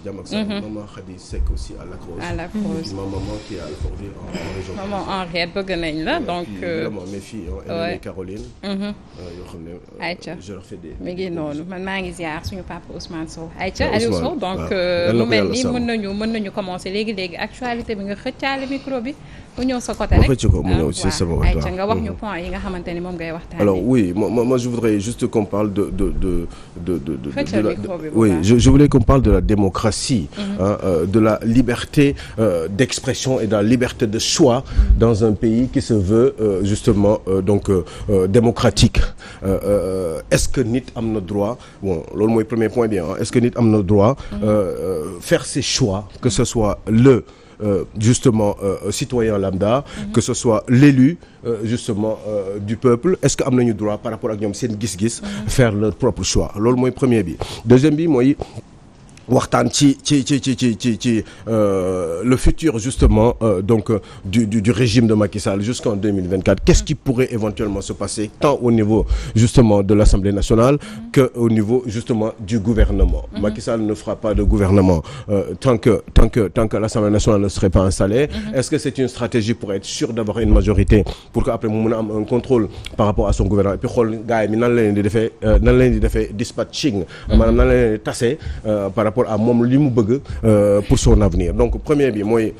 jàmm ak salaam. Maman Khady Seck aussi à Lac Rose. À Lac Rose. Ma maman qui est à Alfortville en région. Maman Henriette bëgg nañ la donc. Vraiment mes filles Hélène et Caroline. yoo xam ne. ayca je leur fais des. mi ngi noonu man maa ngi ziar suñu papa Ousmane Sow. ayca Ousmane Aliou Sow donc mu mel ni mën nañu commencer léegi actualité bi nga xëccaale micro bi mu ñëw sa côté rek. xëcc ko mu ñëw si sama côté. ayca nga wax ñu point yi nga xamante ni moom ngay waxtaanee. Alors oui moi je voudrais juste qu'on parle de oui je voulais qu'on parle de la démocratie, de la liberté d'expression et de la liberté de choix dans un pays qui se veut justement démocratique. Est-ce que nit am na droit loolu mooy premier point bien est-ce que nit am na droit faire ses choix, que ce soit citoyen lambda, que ce soit l'élu justement du peuple, est-ce que am nañu droit par rapport ak ñoom seen gis-gis faire leur propre choix. Loolu mooy premier bi. Deuxième bi mooy waxtaan ci le futur justement du régime de Macky Sall jusqu'en 2024. Qu'est-ce qui pourrait éventuellement se passer tant au niveau justement de l'Assemblée nationale que au niveau justement du gouvernement. Macky Sall ne fera pas de gouvernement tant que l'Assemblée nationale ne serait pas installée. Est-ce que c'est une stratégie pour être sûr d'avoir une majorité pour que après mu mën a am un contrôle par rapport à son gouvernement et puis xool gars yi nan la leen di defee dispatching maanaam nan la leen di tase par rapport à moom li mu bëgg pour son avenir. Donc premier bi mooy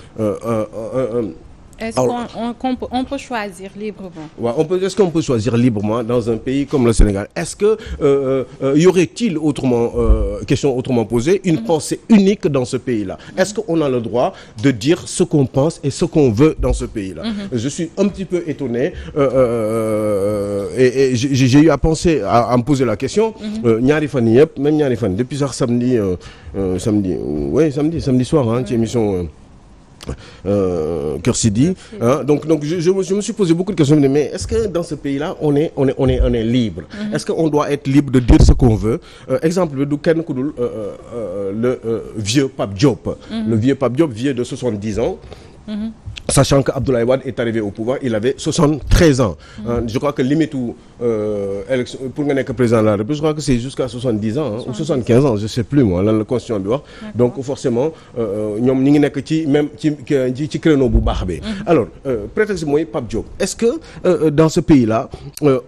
est-ce qu'on peut choisir librement? Est-ce qu'on peut choisir librement dans un pays comme le Sénégal? Est-ce que y aurait-il question autrement posée, une pensée unique dans ce pays-là? Est-ce qu'on a le droit de dire ce qu'on pense et ce qu'on veut dans ce pays-là? Je suis un petit peu étonné et j'ai eu à penser à me poser la question. ñaari fan yëpp même ñaari fan depuis sax samedi soir ci émission Kër Sidi, donc je me suis posé beaucoup de questions, mais est-ce que dans ce pays-là on est libre? Est-ce qu'on doit être libre de dire ce qu'on veut? Exemple du kenn ku dul le vieux Pape Diop. Le vieux Pape Diop, vieux de 70 ans. Sachant que Abdoulaye Wade est arrivé au pouvoir, il avait 73 ans. Je crois que limite élection pour nga nekk président de la République, je crois que c'est jusqu'à 70 ans ou 75 ans, je sais plus moi lan la constitution bi wax. Donc forcément ñoom ñi ngi nekk ci même ci créneau bu baax bi. Alors prétexte mooy Pape Diop. Est-ce que dans ce pays-là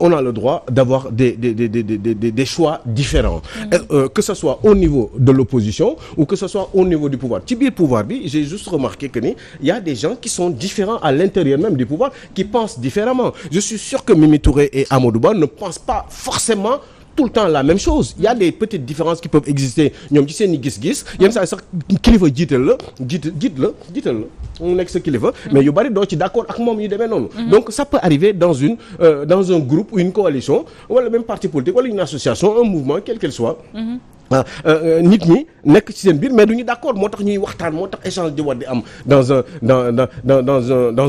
on a le droit d'avoir des choix différents, que ce soit au niveau de l'opposition ou que ce soit au niveau du pouvoir. Ci biir pouvoir bi, j'ai juste remarqué que il y a des gens qui sont différents à l'intérieur même du pouvoir, qui pensent différemment. Je suis sûr que Mimi Touré et Amadou Ba ne pensent pas forcément tout le temps la même chose. Il y a des petites différences qui peuvent exister ñoom ci seen i gis-gis yenn saa sax kilifa jiital la mu nekk sa kilifa mais yu bari doo ci d'accord ak moom yu demee noonu. Donc ça peut arriver dans un groupe ou une coalition wala même parti politique wala une association, un mouvement quel qu'il soit. Nit ñi nekk ci seen biir mais duñu d'accord, moo tax ñuy waxtaan, moo tax échange di war di am dans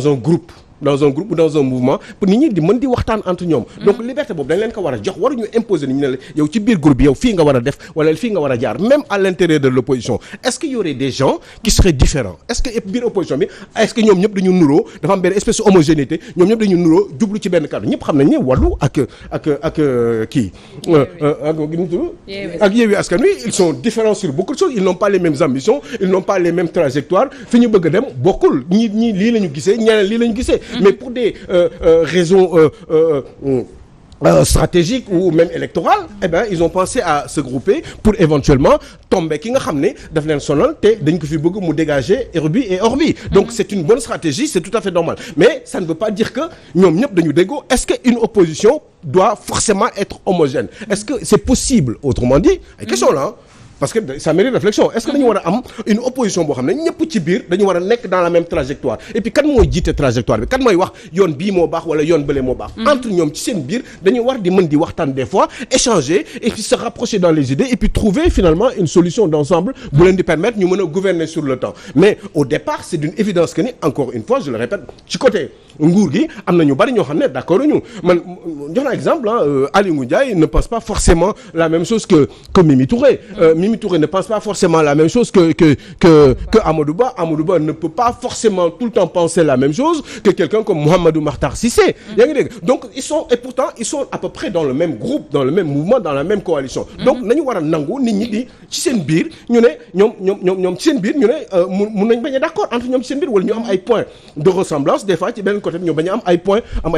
un groupe ou dans un mouvement pour nit ñi di mën di waxtaan entre ñoom. Donc liberté boobu dañ leen ko war a jox, waruñu imposer nit ñi ne la yow ci biir groupe bi yow fii nga war a def wala fii nga war a jaar. Même à l'intérieur de l'opposition, est-ce qu'il y aurait des gens qui seraient différents? Est-ce que biir opposition bi est-ce que ñoom ñëpp dañu nuroo, dafa am benn espèce d'homogénéité, ñoom ñëpp dañu nuroo jublu ci benn cadre? Ñëpp xam nañ ne Wallu ak kii ak Yewwi Askan Wi, ils sont différents sur beaucoup de choses, ils n'ont pas les mêmes ambitions, ils n'ont pas les mêmes trajectoires, fi ñu bëgg a dem bokkul, ñii lii la ñu gisee, ñeneen lii la ñu gisee. Mais pour des raisons stratégiques ou même électorales, ils ont pensé à se grouper pour éventuellement tomber ki nga xam ne daf leen sonal te dañ ko fi bëgg mu dégager Urbi et Orbi. Donc c'est une bonne stratégie, c'est tout à fait normal. Mais ça ne veut pas dire que ñoom ñëpp dañu déggoo. Est-ce qu'une opposition doit forcément être homogène? Est-ce que c'est possible? Autrement dit, ay question là. Parce que ça mérite réflexion. Est-ce que dañu war a am une opposition boo xam ne ñëpp ci biir dañu war a nekk dans la même trajectoire, et puis kan mooy jiite trajectoire bi, kan mooy wax yoon bii moo baax wala yoon bële moo baax. Entre ñoom ci seen biir dañu war di mën di waxtaan des fois, échanger et puis se rapprocher dans les idées et puis trouver finalement une solution d'ensemble bu leen di permettre ñu mën a gouverner sur le temps. Mais au départ c'est d'une évidence que ni, encore une fois je le répète, ci côté nguur gi am na ñu bari ñoo xam ne d'accord ñu man jox naa exemple Aly Ngouille Ndiaye ne pense pas forcément la même chose que Mimi Touré. Mimi Touré ne pense pas forcément la même chose que Amadou Ba. Amadou Ba ne peut pas forcément tout le temps penser la même chose que quelqu'un comme Mouhamadou Makhtar Cissé. yaa ngi dégg donc ils sont à peu près dans le même groupe dans le même mouvement dans la même coalition. donc nañu war a nangu nit ñi di ci seen biir ñu ne ñoom ci seen biir ñu ne mun nañ bañ a d'accord entre ñoom ci seen biir wala ñu am ay points de ressemblance des fois ci beneen côté ñu bañ a am ay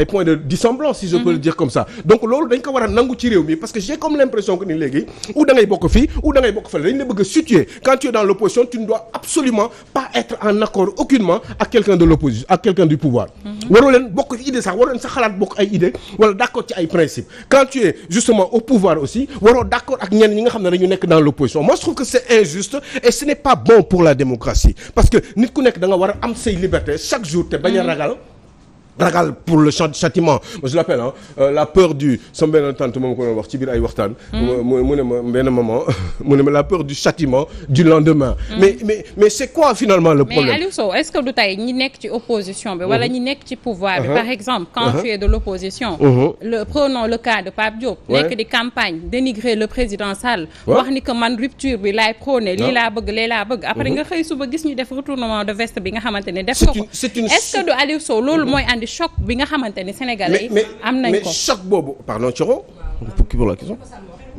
points de dissemblance si je peux le dire comme ça donc loolu dañ ko war a nangu ci réew mi parce que j'ai comme l'impression que ni léegi ou da ngay bokk fii ou da ngay bokk fële dañ la bëgg a situer quand tu es dans l'opposition tu ne dois absolument pas être en accord aucunement ak quelqu'un de l'opposition ak quelqu'un du pouvoir waroo leen bokk ci idée sax waroo leen sax xalaat bokk ay idée wala d'accord ci ay principes quand tu es justement au pouvoir aussi waroo d'accord ak ñenn ñi nga xam ne dañu nekk dans l'opposition moi je trouve que c'est injuste et ce n'est pas bon pour la démocratie parce que nit ku nekk da nga war a am say liberté chaque jour te bañ a ragal pour le châtiment moi je l'appelle la peur du sama benn tante moom ko doon wax ci biir ay waxtaan mu ne ma benn maman mu ne ma la peur du châtiment du lendemain mais c'est quoi finalement le problème. mais Aliou Sow est-ce que du tey ñi nekk ci opposition bi wala ñi nekk ci pouvoir bi par exemple quand tu es de l'opposition prenons le cas de Pape Diop nekk di campagne dénigrer le président Sall wax ni que man rupture bi laay prôné lii laa bëgg lee laa bëgg après nga xëy suba gis ñu def retournement de veste bi nga xamante ne def ko est-ce que du Aliou Sow loolu mooy andi choc bi nga xamante ni Sénégalais yi am nañ ko mais choc boobu pardon Thioro pour la question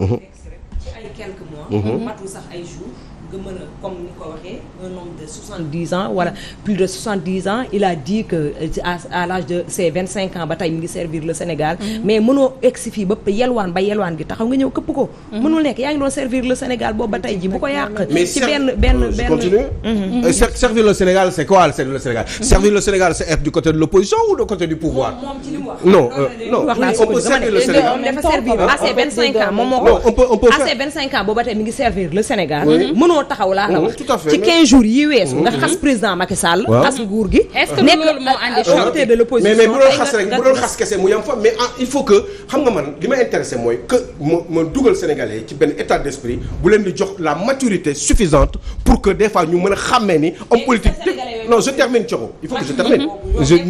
ci ay quelques mois matul sax ay jours nga mën a comme ni ko waxee un homme de 70 ans wala plus de 70 ans il a dit que à l'âge de ses 25 ans ba tey mi ngi servir le Sénégal mais mënoo egsi fii ba yelwaan gi taxaw nga ñëw këpp ko mënul nekk yaa ngi doon servir le Sénégal boobu ba tey ji bu ko yàq ci benn servir le Sénégal c'est quoi servir le Sénégal servir le Sénégal c'est être du côté de l'opposition ou du côté du pouvoir moom ci li mu wax non on peut servir le Sénégal dafa servir à ses 25 ans moom moo ko à ses 25 ans boobu ba tey mi ngi servir le Sénégal taxaw laa la wax ci 15 jours yi weesu nga xas président Macky Sall xas nguur gi est-ce que loolu moo andi côté de l'opposition mais bu doon xas rek bu doon xas kese mu yam fa mais il faut que xam nga man li ma intéressé mooy que ma dugal Sénégalais yi ci benn état d'esprit bu leen di jox la maturité suffisante pour que des fois ñu mën a xàmmee ni homme politique non je termine Thioro il faut que je termine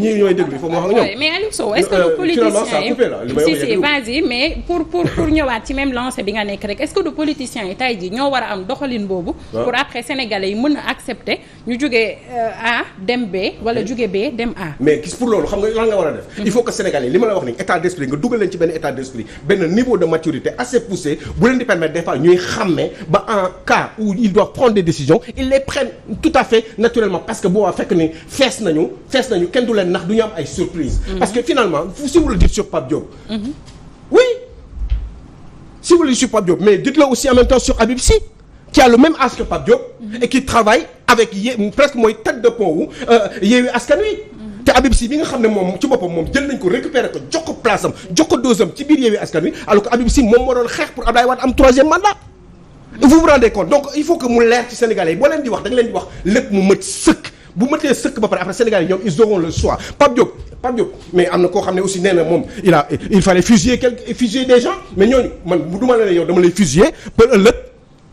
ñii ñooy déglu il faut ma wax ak ñoom mais Aliou Sow est-ce que le politicien yi si vas-y mais pour ñëwaat ci même lancé bi nga nekk rek est-ce que le politicien yi tey ji ñoo war a am doxalin boobu pour après Sénégalais yi mën a accepter ñu jógee A dem B wala jóge B dem A. mais gis pour loolu xam nga lan nga war a def. il faut que Sénégalais yi li ma la wax nii état d'esprit nga dugal leen ci benn état d'esprit benn niveau de maturité assez poussé bu leen di permettre des fois ñuy xàmmee ba en cas où ils doivent prendre des décisions ils les prennent tout à fait naturellement parce que boo waa fekk ni fees nañu kenn du leen nax du ñu am ay surprise. parce que finalement si vous le dites sur Pape Diop. oui si vous le dites sur Pape Diop mais dites-le aussi en même temps sur Habib Sy. qui a le même âge que Pape Diop et qui travaille avec presque mooy tête de pont wu Yewwi Askan Wi te Habib Sy bi nga xam ne moom ci boppam moom jël nañ ko récupérer ko jox ko place am jox ko dose am ci biir Yewwi Askan Wi alors que Habib Sy moom moo doon xeex pour Abdoulaye Wade am 3e mandat vous vous rendez compte donc il faut que mu leer ci Sénégalais yi boo leen di wax da nga leen di wax lépp mu mët sëkk bu mëtee sëkk ba pare après Sénégalais yi ñoom ils auront le choix Pape Diop mais am na koo xam ne aussi nee na moom il fallait fusiller des gens mais ñooñu man bu duma la ne yow dama lay fusiller ba ëllëg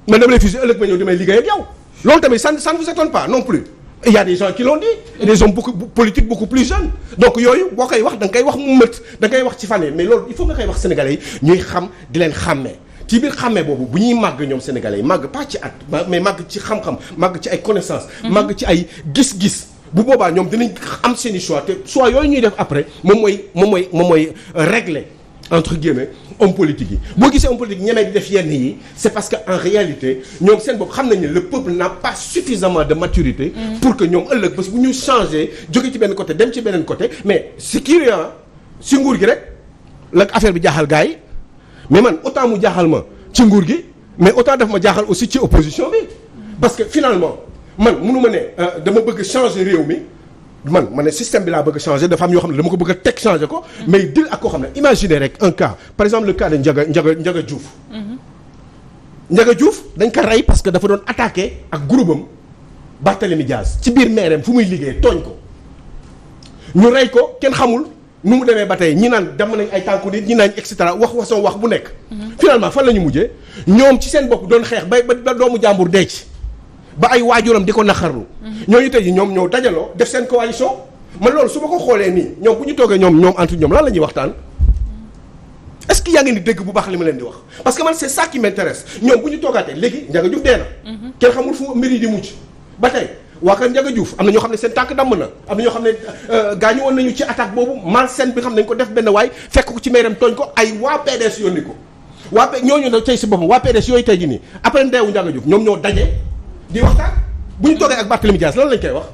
man dama lay fusiller ëllëg ma ñëw damay liggéey ak yow loolu tamit ça ne vous étonne pas non plus il y a des gens qui l'ont dit et des hommes politiques beaucoup plus jeunes donc yooyu boo koy wax da nga koy wax mu mët da nga koy wax ci fan mais loolu il faut nga koy wax Sénégalais yi ñuy xam di leen xàmmee ci biir xàmmee boobu bu ñuy màgg ñoom Sénégalais yi màgg pas ci at mais màgg ci xam-xam màgg ci ay connaissances màgg ci ay gis-gis bu boobaa ñoom dinañ am seen i choix te choix yooyu ñuy def après moom mooy régler entre guillemets homme politique yi boo gisee homme politique ñemee di def yenn yi c'est parce que en réalité ñoom seen bopp xam nañ ne le peuple n'a pas suffisamment de maturité pour que ñoom ëllëg bés bu ñu changer jóge ci benn côté dem ci beneen côté mais c'est curieux si nguur gi rek la affaire bi jaaxal gars yi mais man autant mu jaaxal ma ci nguur gi mais autant daf ma jaaxal aussi ci opposition bi parce que finalement man mënu ma ne dama bëgg changer réew mi ma ne système bi laa bëgg changer dafa am yoo xam ne dama ko bëgg a teg changer ko mais dil ak koo xam ne imaginez rek un cas par exemple le cas de Ndiaga Diouf Ndiaga Diouf dañ ko rey parce que dafa doon attaqué ak groupe am Barthélémy Diaz ci biir maireem fu muy liggéey tooñ ko ñu rey ko kenn xamul nu mu demee ba tey ñi naan dem nañ ay tànku nit ñi naan et cetera wax bu nekk finalement fan la ñu mujjee ñoom ci seen bopp doon xeex ba doomu jàmbur dee ci ba ay waajuram di ko naqarlu ñooñu tey ñoom ñoo dajaloo def seen coalition man loolu su ma ko xoolee nii ñoom bu ñu toogee ñoom entre ñoom lan la ñuy waxtaan. est-ce que yaa ngi ni dégg bu baax li ma leen di wax parce que man c'est ça qui m'intéresse ñoom bu ñu toogaatee léegi Ndiaga Diouf dee na. kenn xamul fu mbir yi di mujj ba tey waa kër Ndiaga Diouf am na ñoo xam ne seen tànk damm na am na ñoo xam ne gaañu woon nañu ci attaque boobu malsaine bi xam ne dañu ko def benn waay fekk ko ci meeram tooñ ko ay waa PDS yónni ko waa ñooñu nag tey si boppam waa PDS yooyu tey ji nii après ndeewu Ndiaga Diouf ñoom ñoo daje di waxtaan bu ñu toogee ak Barthélémy Dias lan lañ koy wax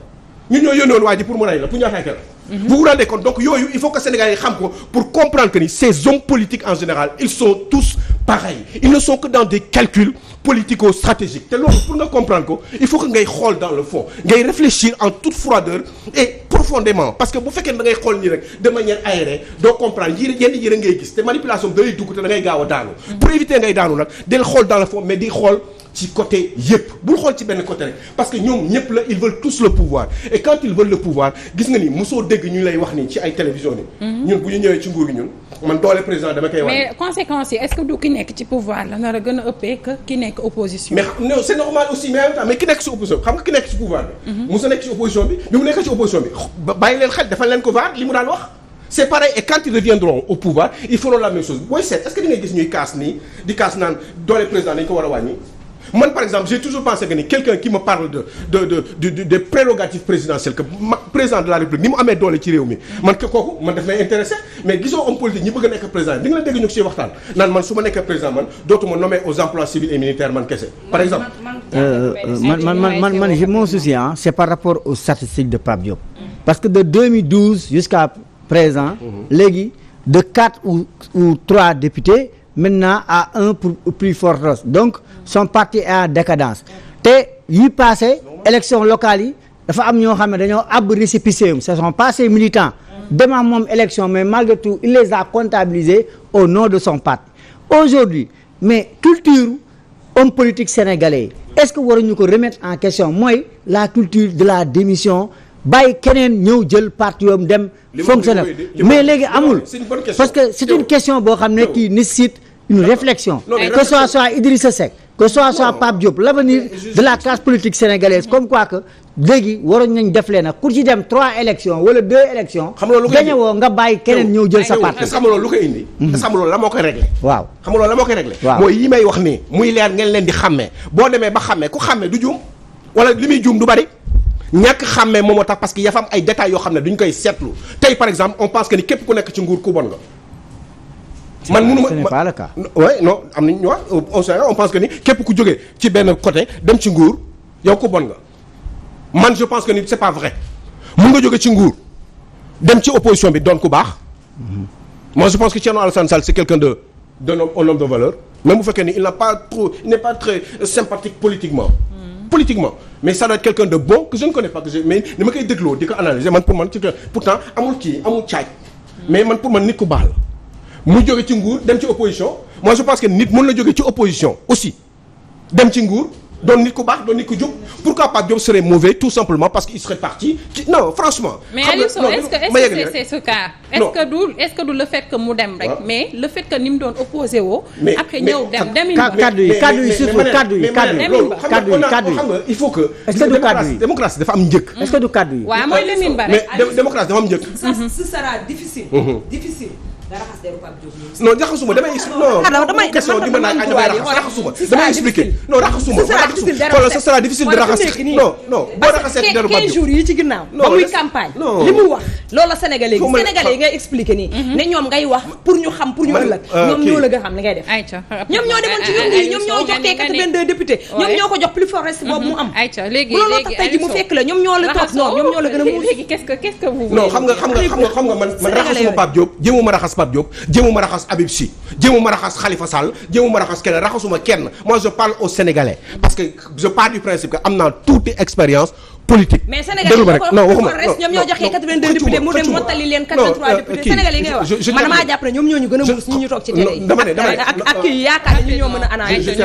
ñun ñoo yónnoon waa ji pour mu rey la pour ñu attaquer la. Vous vous rendez compte donc yooyu il faut que Sénégalais yi xam ko pour comprendre que ni ces hommes politiques en général ils sont tous pareils ils ne sont que dans des calculs politico-stratégiques te loolu pour nga comprendre ko il faut que ngay xool dans le fond ngay réfléchir en toute froideur et profondément parce que bu fekkee da ngay xool nii rek de manière aérée doo comprendre yenn yëre ngay gis te manipulation bi da lay dugg te da ngay gaaw a daanu. pour éviter ngay daanu nag del xool dans le fond mais di xool. ci côté yëpp bul xool ci benn côté rek parce que ñoom ñëpp la ils veulent tous le pouvoir et quand ils veulent le pouvoir gis nga ni mosoo dégg ñu lay wax ni ci ay télévision ni ñun bu ñu ñëwee ci nguur gi ñun man doole président dama koy wax. mais conséquences yi est-ce que du ki nekk ci pouvoir la nar a gën a ëppee que ki nekk opposition. mais non c'est normal aussi mais en même temps mais ki nekk ci opposition xam nga ki nekk ci pouvoir bi. mosoo nekk ci opposition bi mu nekk ci opposition bi bàyyi leen xel defal leen ko vaar li mu daan wax. c'est pareil et quand ils reviendront au pouvoir ils feront la même chose booy seet est-ce que di ngay gis ñuy kaas nii di kaas naan doole président dañu ko war a wàññi. man par exemple j'ai toujours pensé que ni quelqu'un qui me parle des prérogatives présidentielles que président de la République ni mu amee doole ci réew mi man que kooku man daf may intéressé mais gisoo homme politique ñi bëgg a nekk président di nga la dégg ñu ko ci waxtaan naan man su ma nekkee président man dootuma nommer aux emplois civils et militaires man kese par exemple mon souci c'est par rapport aux statistiques de Pape Diop parce que de 2012 jusqu'à présent léegi de 4 ou 3 députés maintenant à un pour plus forte donc son parti est en décadence te yi passé élection locale yi dafa am ñoo xam ne dañoo ab récépissé ce sont pas ses militants demain moom élection mais malgré tout il les a comptabilisés au nom de son parti aujourd'hui mais culture homme politique sénégalais est-ce que waruñu ko remettre en question mooy la culture de la démission bàyyi keneen ñëw jël parti yoom dem fonctionnaire mais léegi amul parce que c'est une question boo xam ne qui nécessite une réflexion que ce soit Idrissa Seck que ce soit Pape Diop l'avenir de la classe politique sénégalaise comme quoi que léegi waroon nañ def leen nag ku ci dem 3 élections wala 2 élections gañe woo nga bàyyi keneen ñëw jël sa parti xam nga loolu lu koy indi xam nga loolu la moo koy réglé waaw xam nga loolu la moo koy réglé mooy yi may wax nii muy leer ngeen leen di xàmmee boo demee ba xàmmee ku xàmmee du juum wala li muy juum du bari ñàkk xàmmee moom moo tax parce que ya fa am ay détails yoo xam ne duñ koy seetlu tey par exemple on pense que ni képp ku nekk ci nguur ku bon nga man mënuma ce n'est pas le cas. ouais non am nañu wax on pense que ni képp ku jógee ci benn côté dem ci nguur yow ku bon nga man je pense que ni c'est pas vrai mun nga jóge ci nguur dem ci opposition bi doon ku baax. moi je pense que Thierno Alassane Sall c'est quelqu'un un homme de valeur même bu fekkee ni il n'est pas très sympathique politiquement. Mais ça doit être quelqu'un de bon que je ne connais pas mais ni ma koy dégloo di ko analyser man pour man ci pourtant amul caaj mais man pour man nit ku baax la. mu jóge ci nguur dem ci opposition moi je pense que nit mën na jóge ci opposition aussi dem ci nguur doon nit ku baax doon nit ku jub pourquoi Pape Diop serait mauvais tout simplement parce qu'il serait parti non franchement. mais Aliou Sow est-ce que c'est ce cas. est-ce que du le fait que mu dem rek. mais le fait que ni mu doon opposé woo. après ñëw dem kaddu yi surtout kaddu yi il faut que. est-ce que du kaddu yi démocratie dafa am njëkk. est-ce que du kaddu yi. waaw mooy Lamine Ba rek. mais démocratie dafa am njëkk. ce sera difficile. nga raxas deru Pape Diop non raxasuma damay non question di ma naaj damay raxasuma damay expliquer non raxasuma xoolal ce sera difficile de raxas non boo raxasee deru Pape Diop 15 jours yi ci ginnaaw ba muy campagne li mu wax loolu la sénégalais yi ngay expliquer nii ne ñoom ngay wax pour ñu xam pour ñu ëllëg ñoom ñoo la nga xam li ngay def ñoom ñoo demoon ci ñoom yi ñoom ñoo jox tey 82 députés ñoom ñoo ko jox plus fort reste boobu mu am bu looloo tax tey ji mu fekk la ñoom ñoo la toog non ñoom ñoo la gën a muur léegi qu'est-ce que vous non xam nga man raxasuma Pape Diop jéemuma raxas Pape Diop jéemuma raxas Habib Sy jéemuma raxas Khalifa Sall jéemuma raxas kenn raxasuma kenn moi je parle aux Sénégalais parce que je pars du principe que am naa toute expérience politique. mais Sénégalais yi ñoom ñoo joxee 82 députés mu dem mottali leen 83 députés Sénégalais yi ngay wax man maa jàpp ne ñoom ñoo ñu gën a muus ñi ñu toog ci télé yi ak kii yaakaar ne ñu ñoo mën a analyser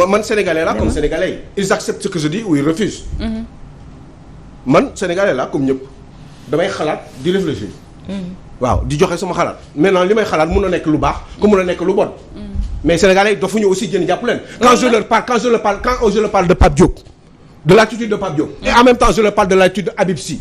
man Sénégalais là comme Sénégalais yi ils acceptent ce que je dis ou ils refusent man Sénégalais là comme ñëpp damay xalaat di réfléchir waaw di joxe sama xalaat maintenant li may xalaat mun na nekk lu baax comme mun na nekk lu bon mais Sénégalais yi dafa ñu aussi jën jàpp leen quand je leur parle de Pape Diop de l'attitude de Pape Diop. Et en même temps je leur parle de l'attitude de Habib Sy.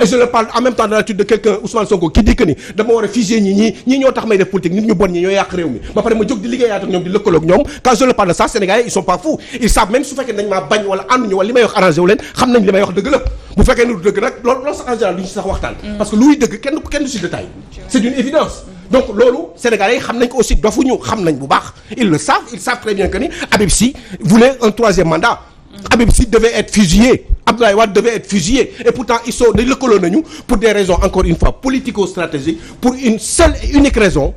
Et je leur parle en même temps de l'attitude de quelqu'un Ousmane Sonko qui dit que ni dama war a fusiller ñii ñoo tax may def politique nit ñu bon ñi ñoo yàq réew mi ba pare ma jóg di liggéeyaat ak ñoom di lëkkaloog ñoom quand je leur parle de ça Sénégalais ils sont pas fous ils savent même su fekkee dañ maa bañ wala ànduñu wala li may wax arrangé wu leen xam nañ li may wax dëgg la bu fekkee ni du dëgg nag loolu sax en général duñu ci sax waxtaan parce que luy dëgg kenn du ci détail c'est une évidence donc loolu Sénégalais yi xam nañ ko aussi dofuñu xam nañ bu baax ils le savent ils savent très bien que ni Habib Sy voulait un troisième mandat Habib Sy devait être fusillé Abdoulaye Wade devait être fusillé et pourtant ils sont dañ lëkkaloo nañu pour des raisons encore une fois politico-stratégiques pour une seule et unique raison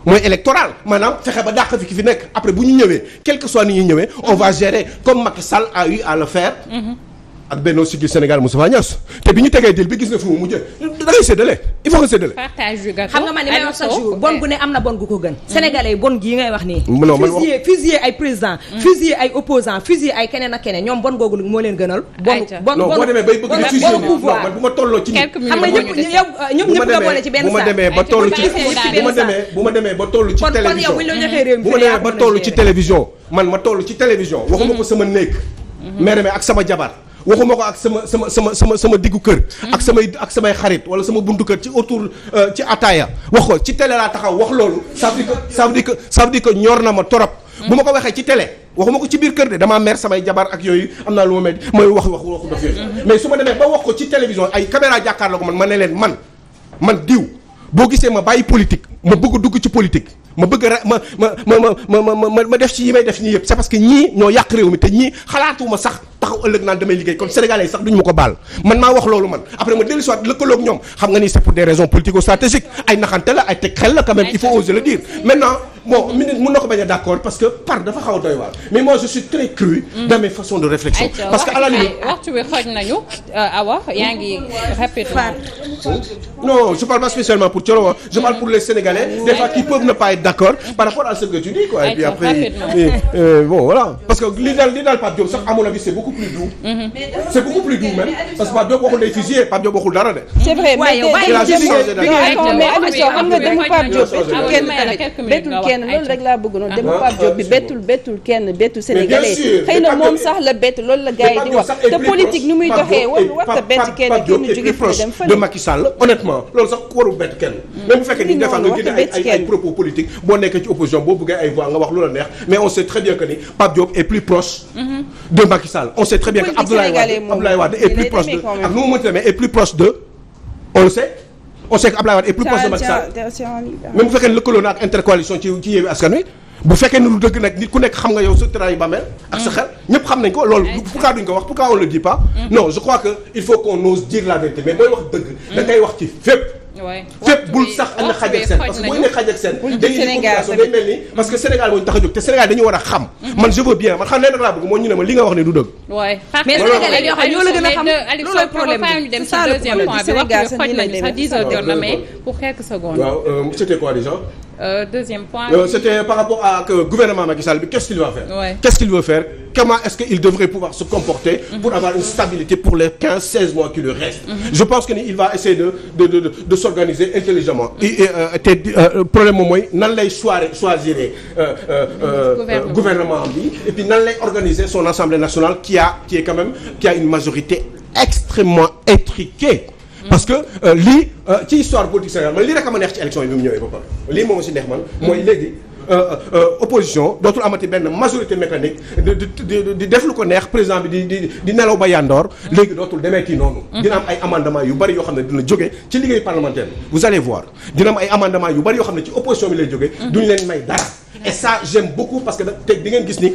mooy électorale maanaam fexe ba dàq fi ki fi nekk après bu ñu ñëwee quel que soit ni ñuy ñëwee on va gérer comme Macky Sall a eu à le faire ak Benno Siggil Sénégal Moustapha Niasse te bi ñu tegee dil bi gis nga fi mu mujjee da ngay séddale il faut nga séddale. partage yu gâteau xam nga man li may wax chaque jour bon gu ne am na bon gu ko gën. Sénégalais yi bon gii ngay wax nii. non man wax fusiller ay président fusiller ay opposant fusiller ay keneen ak keneen ñoom bon googu moo leen gënal. bon non boo demee bay bëgg di fusiller non man bu ma tolloo ci nit. xam nga ñëpp nga boole ci benn bu ma demee ba toll ci bu ma demee ba toll ci télévision kon yow bu ñu la joxee réew mi bu ma demee ba toll ci télévision man ma toll ci télévision waxuma ko sama néeg mais demee ak sama jabar waxuma ko ak sama diggu kër ak samay xarit wala sama buntu kër ci autour ci ataaya wax ko ci télé laa taxaw wax loolu ça veut dire que ñor na ma torop bu ma ko waxee ci télé waxuma ko ci biir kër de damaa mer samay jabar ak yooyu am naa lu ma mel mooy waxu daf yooyu mais su ma demee ba wax ko ci télévision ay caméra jàkkaarloo ko man ne leen man diw boo gisee ma bàyyi politique ma bëgg dugg ci politique ma bëgg ma def ci yi may def ñii yëpp c'est parce que ñii ñoo yàq réew mi te ñii xalaatuma sax taxaw ëllëg naan damay liggéey kon sénégalais yi sax duñu ma ko baal man maa wax loolu man après ma dellu soit lëkkaloog ñoom xam nga ni c'est pour des raisons politico-stratégiques ay naxante la ay teg xel la quand même il faut oser le dire maintenant bon minute mën na ko bañ a d'accord parce que dafa xaw a doy waar mais moi je suis très cru dans mes façons de réflexion parce que à la limite waxtu bi xooj nañu Awa yaa ngi rapidement non je parle pas spécialement pour Thioro je parle pour les Sénégalais des fois qui peuvent ne pas être d'accord par rapport à ce que tu dis quoi et puis après bon voilà parce que li daal Pape Diop sax à mon avis c'est beaucoup plus doux c'est beaucoup plus doux même parce que Pape Diop waxul day fusillé Pape Diop waxul dara de c'est vrai mais il a juste changé mais Aliou xam nga demu Pape Diop bettul kenn loolu rek laa bëgg noonu demu Pape Diop bi bettul kenn bettul sénégalais xëy na moom sax la bett loolu la gars yi di wax te politique ni muy doxee war ta bett kenn kenn jóge fi dem fële de Macky Sall honnêtement loolu sax warul bett kenn même bu fekkee ni des fois nga génne ay propos politiques boo nekkee ci opposition boo bëggee ay voix nga wax lu la neex mais on sait très bien que ni Pape Diop est plus proche de Macky Sall on sait très bien que Abdoulaye Wade est plus proche de ak nu mu mënti demee est plus proche de on le sait on sait que Abdoulaye Wade est plus proche de Macky Sall même bu fekkee ne lëkkaloo na ak intercoalition ci Yewwi Askan Wi bu fekkee ne lu dëgg nag nit ku nekk xam nga yow sa tëraay bàmmeel ak sa xel ñëpp xam nañ ko loolu pourquoi duñ ko wax pourquoi on le dit pas non je crois que il faut qu'on ose dire la vérité mais booy wax dëgg da ngay wax ci fépp fépp bul sax am na xaj ak seen parce que booy ne xaj ak seen day mel ni parce que Sénégal moo ñu tax a jóg te Sénégal dañu war a xam man je veux bien man xam ne nag laa bëgg moo ñu ne ma li nga wax ne du dëgg mais Sénégalais yoo xam ñoo la gën a xam loolu la problème ñu dem ci deuxième point bi waxtu bi xoj nañu sax 10 heures jot na mais pour quelques secondes waaw c'était quoi déjà deuxième point c'était par rapport à gouvernement Macky Sall bi qu'est-ce qu'il va faire qu'est-ce qu'il veut faire comment est-ce qu'il devrait pouvoir se comporter pour avoir une stabilité pour les 15-16 mois qui lui restent je pense que ni il va essayer de s'organiser intelligemment te problème moom mooy nan lay choisir gouvernement bi et puis nan lay organiser son assemblée nationale qui a une majorité extrêmement étriquée parce que lii ci histoire politique Sénégal man lii rek a ma neex ci élection yi bi mu ñëwee ba pare lii moom si neex man mooy léegi opposition dootul amati benn majorité mécanique di def lu ko neex président bi di nelaw ba yandoor léegi dootul demee kii noonu dina am ay amendement yu bari yoo xam ne dina jóge ci liggéey parlementaire bi vous allez voir dina am ay amendement yu bari yoo xam ne ci opposition bi lay jóge duñu leen may dara et ça j'aime beaucoup parce que tey di ngeen gis ni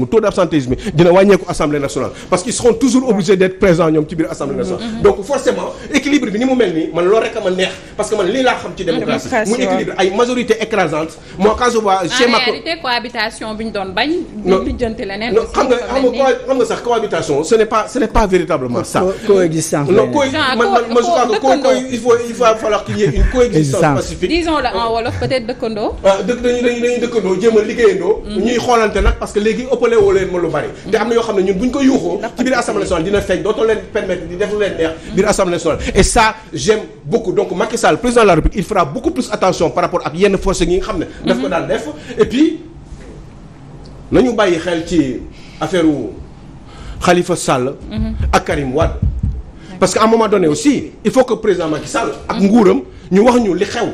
taux d'absentéisme dina wàññeeku assemblée nationale parce qu'ils seront toujours obligés d'être présents ñoom ci biir assemblée nationale donc forcément équilibre bi ni mu mel nii man loolu rek a ma neex parce que man lii laa xam ci démocratie mu équilibre ay majorité écrasante moi quand je vois schéma en réalité cohabitation bi ñu doon bañ ñu jënte leneen xam nga sax cohabitation ce n'est pas véritablement ça coexistence non man je crois que il va falloir qu'il y ait une coexistence pacifique disons-le en wolof peut-être dëkkandoo dañuy dëkkandoo jéem a liggéeyandoo ñuy xoolante nag parce que léegi ëppale woo leen ma lu bari te am na yoo xam ne ñun buñ ko yuuxoo ci biir assemblée nationale dina feeñ dootoo leen permettre di def lu leen neex biir assemblée nationale et ça j'aime beaucoup donc Macky Sall président de la République il fera beaucoup plus attention par rapport ak yenn forces yi nga xam ne daf ko daan def et puis nañu bàyyi xel ci affaire Khalifa Sall ak Karim Wade parce que à un moment donné aussi il faut que président Macky Sall ak nguuram ñu wax ñu li xew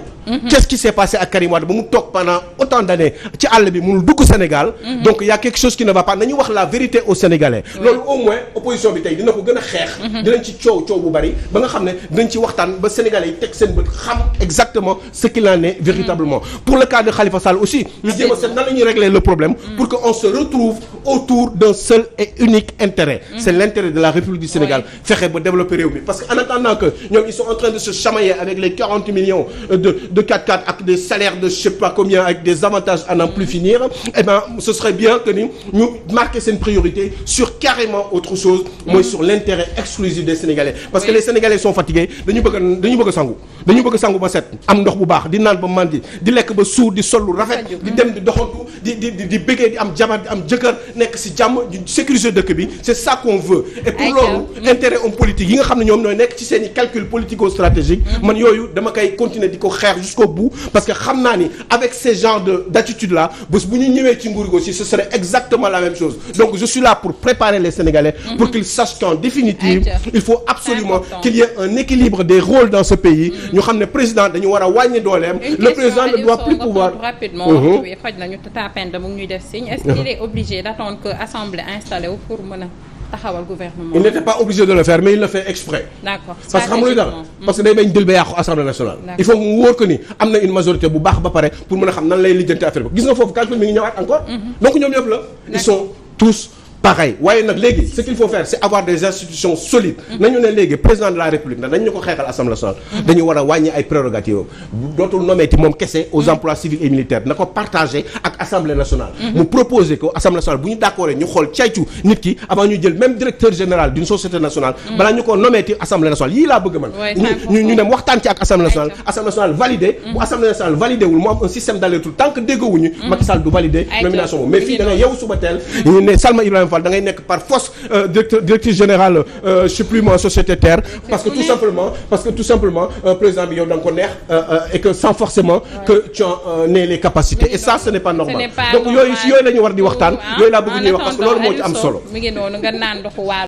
qu'est-ce qui s'est passé ak Karim Wade ba mu toog pendant autant d'années ci àll bi mënul dugg Sénégal donc il y a quelque chose qui ne va pas nañu wax la vérité aux Sénégalais loolu au moins opposition bi tey dina ko gën a xeex dinañ ci coow bu bari ba nga xam ne dinañ ci waxtaan ba Sénégalais yi teg seen bët xam exactement ce qu'il en est véritablement pour le cas de Khalifa Sall aussi ñu jéem a seet nan la ñuy régler le problème pour que on se retrouve autour d'un seul et unique intérêt c'est l'intérêt de la République du Sénégal fexe ba développer réew mi parce que en attendant que ñoom ils sont en train de se chamailler avec les 40 millions de 4x4 avec des salaires de je sais pas combien avec des avantages à n'en plus finir eh ben ce serait bien que ni ñu marquer seen priorité sur carrément autre chose mooy sur l'intérêt exclusif des Sénégalais parce que les Sénégalais sont fatigués dañu bëgg a sangu ba set am ndox bu baax di naan ba mandi di lekk ba suur di sol lu rafet di dem di doxantu di bëggee di am jabar di am jëkkër nekk ci jàmm di sécuriser dëkk bi c'est ça qu'on veut et pour loolu intérêt homme politique yi nga xam ne ñoom ñooy nekk ci seen i calcul politico-stratégique man yooyu dama koy continuer di ko xeex jusqu'au bout parce que xam naa ni avec ces genres d'attitude là bés bu ñu ñëwee ci nguur gi aussi ce serait exactement la même chose donc je suis là pour préparer les Sénégalais pour qu'ils sachent qu'en définitive il faut absolument qu'il y ait un équilibre des rôles dans ce pays ñu xam ne président dañu war a wàññi dooleem le président ne doit plus pouvoir rapidement xoj nañu tata Penda mu ngi ñuy def signe est-ce qu'il est obligé d'attendre que assemblée installée wu pour mën a taxawal gouvernement. Il n'était pas obligé de le faire mais il le fait exprès. D'accord. parce que xam nga lu dara parce que day bañ dil ba yàqu assemblée nationale. il faut mu wóor que ni am na une majorité bu baax ba pare pour mën a xam nan lay lijjanti affaire bi gis nga foofu calcul mi ngi ñëwaat encore. donc ñoom ñëpp la. ils sont tous pareil waaye nag léegi ce qu'il faut faire c'est avoir des institutions solides. nañu ne léegi président de la République ndax dañu ñu ko xeexal assemblée nationale. dañu war a wàññi ay prérogatives dootul nommeeti moom kese aux emplois civils et militaires na ko partager ak assemblée nationale. mu proposer ko assemblée nationale bu ñu d'accord ñu xool caytu nit ki avant ñu jël même directeur général d'une société nationale. balaa ñu ko nommeeti assemblée nationale yii laa bëgg man. ñu dem waxtaan ci ak assemblée nationale. assemblée nationale validé. bu assemblée nationale validé wul mu am un système d'alerte tant que déggoowuñu. Macky Sall du valider nomination mais fii da ngay yeewu suba teel. ñu ne Salma Ibrahima Fall da ngay nekk par force directrice générale je sais plus moi société terre parce que tout simplement président bi yow da nga ko neex et que sans forcément que tu en aies les capacités et ça ce n'est pas normal donc yooyu la ñu war di waxtaan yooyu laa bëgg ñuy wax parce que loolu moo ci am solo